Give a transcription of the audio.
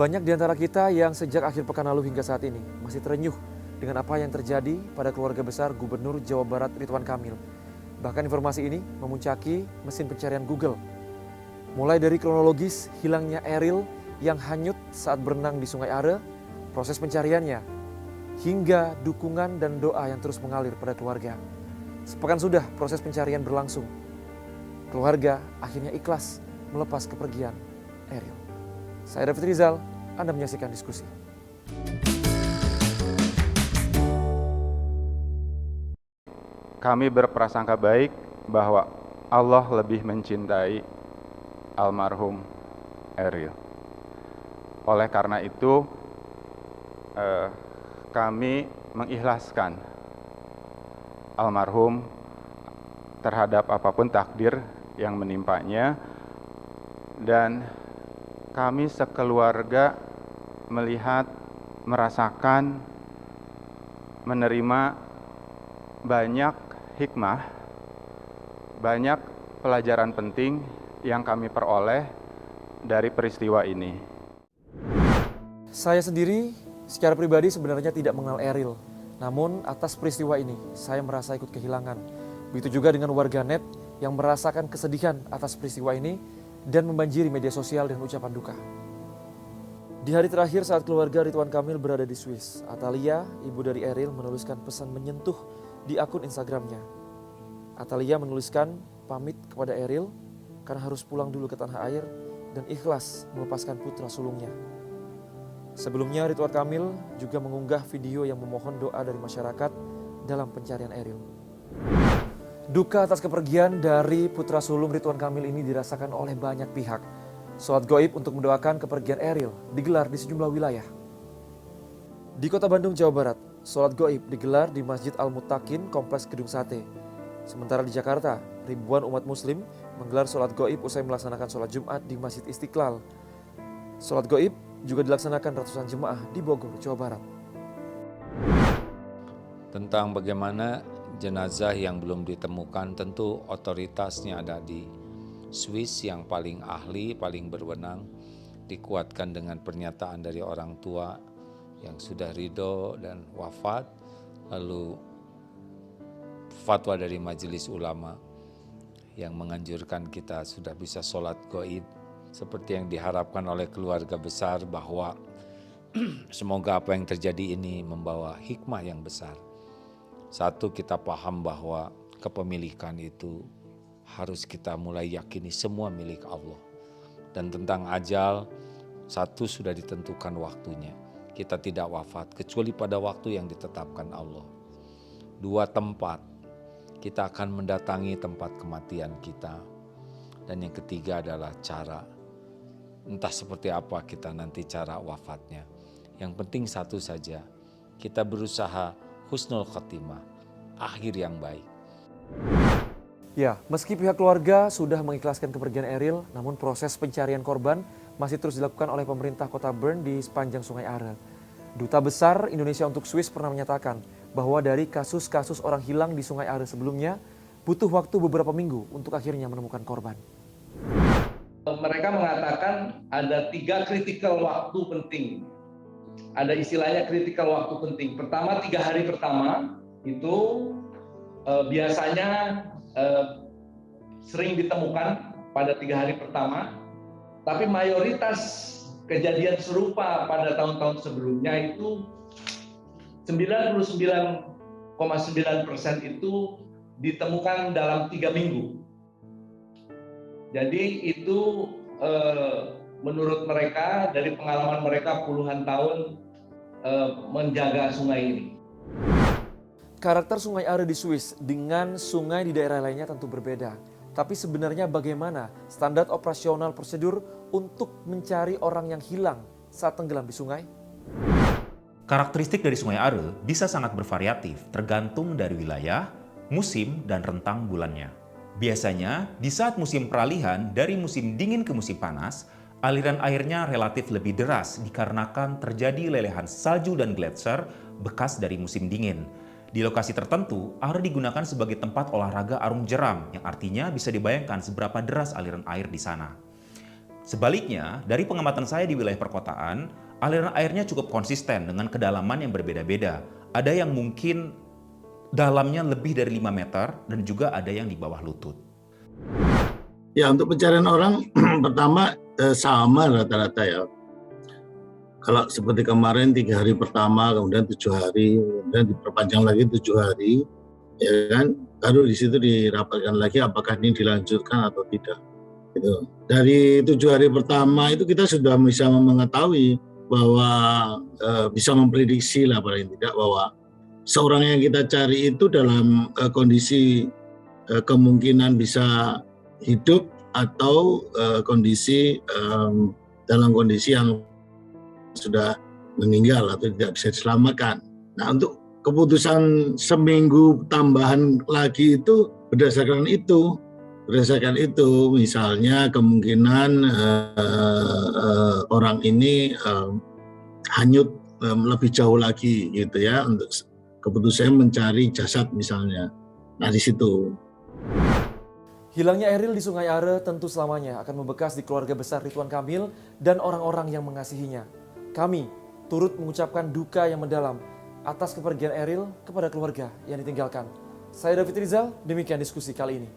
Banyak di antara kita yang sejak akhir pekan lalu hingga saat ini masih terenyuh dengan apa yang terjadi pada keluarga besar Gubernur Jawa Barat Ridwan Kamil. Bahkan informasi ini memuncaki mesin pencarian Google. Mulai dari kronologis hilangnya Eril yang hanyut saat berenang di Sungai Are, proses pencariannya, hingga dukungan dan doa yang terus mengalir pada keluarga. Sepekan sudah proses pencarian berlangsung. Keluarga akhirnya ikhlas melepas kepergian Eril. Saya David Rizal, Anda menyaksikan diskusi. Kami berprasangka baik bahwa Allah lebih mencintai almarhum Eril. Oleh karena itu, kami mengikhlaskan almarhum terhadap apapun takdir yang menimpanya, dan kami sekeluarga melihat, merasakan, menerima banyak hikmah, banyak pelajaran penting yang kami peroleh dari peristiwa ini. Saya sendiri secara pribadi sebenarnya tidak mengenal Eril. Namun atas peristiwa ini saya merasa ikut kehilangan. Begitu juga dengan warganet yang merasakan kesedihan atas peristiwa ini dan membanjiri media sosial dengan ucapan duka. Di hari terakhir saat keluarga Ridwan Kamil berada di Swiss, Atalia, ibu dari Eril, menuliskan pesan menyentuh di akun Instagramnya. Atalia menuliskan pamit kepada Eril karena harus pulang dulu ke tanah air dan ikhlas melepaskan putra sulungnya. Sebelumnya Ridwan Kamil juga mengunggah video yang memohon doa dari masyarakat dalam pencarian Eril. Duka atas kepergian dari putra sulung Ridwan Kamil ini dirasakan oleh banyak pihak. Sholat gaib untuk mendoakan kepergian Eril digelar di sejumlah wilayah. Di Kota Bandung, Jawa Barat, sholat gaib digelar di Masjid Al-Muttaqin, Kompleks Gedung Sate. Sementara di Jakarta, ribuan umat muslim menggelar sholat gaib usai melaksanakan sholat Jumat di Masjid Istiqlal. Sholat gaib juga dilaksanakan ratusan jemaah di Bogor, Jawa Barat. Tentang bagaimana jenazah yang belum ditemukan, tentu otoritasnya ada di Swiss yang paling ahli, paling berwenang, dikuatkan dengan pernyataan dari orang tua yang sudah ridho dan wafat, lalu fatwa dari Majelis Ulama yang menganjurkan kita sudah bisa sholat gaib seperti yang diharapkan oleh keluarga besar, bahwa semoga apa yang terjadi ini membawa hikmah yang besar. Satu, kita paham bahwa kepemilikan itu harus kita mulai yakini semua milik Allah. Dan tentang ajal, satu, sudah ditentukan waktunya. Kita tidak wafat kecuali pada waktu yang ditetapkan Allah. Dua, tempat. Kita akan mendatangi tempat kematian kita. Dan yang ketiga adalah cara. Entah seperti apa kita nanti cara wafatnya. Yang penting satu saja, kita berusaha husnul khotimah, akhir yang baik. Ya, meski pihak keluarga sudah mengikhlaskan kepergian Eril, namun proses pencarian korban masih terus dilakukan oleh pemerintah kota Bern di sepanjang Sungai Are. Duta Besar Indonesia untuk Swiss pernah menyatakan bahwa dari kasus-kasus orang hilang di Sungai Are sebelumnya, butuh waktu beberapa minggu untuk akhirnya menemukan korban. Mereka mengatakan ada 3 kritikal waktu penting. Ada istilahnya kritikal waktu penting. Pertama, 3 hari pertama itu biasanya sering ditemukan pada 3 hari pertama, tapi mayoritas kejadian serupa pada tahun-tahun sebelumnya itu 99,9% itu ditemukan dalam 3 minggu. Jadi itu menurut mereka, dari pengalaman mereka puluhan tahun menjaga sungai ini. Karakter Sungai Are di Swiss dengan sungai di daerah lainnya tentu berbeda. Tapi sebenarnya bagaimana standar operasional prosedur untuk mencari orang yang hilang saat tenggelam di sungai? Karakteristik dari Sungai Are bisa sangat bervariatif tergantung dari wilayah, musim, dan rentang bulannya. Biasanya, di saat musim peralihan dari musim dingin ke musim panas, aliran airnya relatif lebih deras dikarenakan terjadi lelehan salju dan gletser bekas dari musim dingin. Di lokasi tertentu, Are digunakan sebagai tempat olahraga arung jeram, yang artinya bisa dibayangkan seberapa deras aliran air di sana. Sebaliknya, dari pengamatan saya di wilayah perkotaan, aliran airnya cukup konsisten dengan kedalaman yang berbeda-beda. Ada yang mungkin dalamnya lebih dari 5 meter dan juga ada yang di bawah lutut. Ya, untuk pencarian orang pertama sama rata-rata ya. Kalau seperti kemarin 3 hari pertama, kemudian 7 hari, kemudian diperpanjang lagi 7 hari, ya kan? Baru di situ dirapatkan lagi apakah ini dilanjutkan atau tidak. Gitu. Dari 7 hari pertama itu kita sudah bisa mengetahui bahwa bisa memprediksi lah paling tidak bahwa seorang yang kita cari itu dalam kondisi kemungkinan bisa hidup atau dalam kondisi yang sudah meninggal atau tidak bisa diselamatkan. Nah, untuk keputusan seminggu tambahan lagi itu berdasarkan itu misalnya kemungkinan orang ini hanyut lebih jauh lagi gitu ya, untuk keputusan mencari jasad misalnya. Nah, di situ. Hilangnya Eril di Sungai Are tentu selamanya akan membekas di keluarga besar Ridwan Kamil dan orang-orang yang mengasihinya. Kami turut mengucapkan duka yang mendalam atas kepergian Eril kepada keluarga yang ditinggalkan. Saya David Rizal, demikian diskusi kali ini.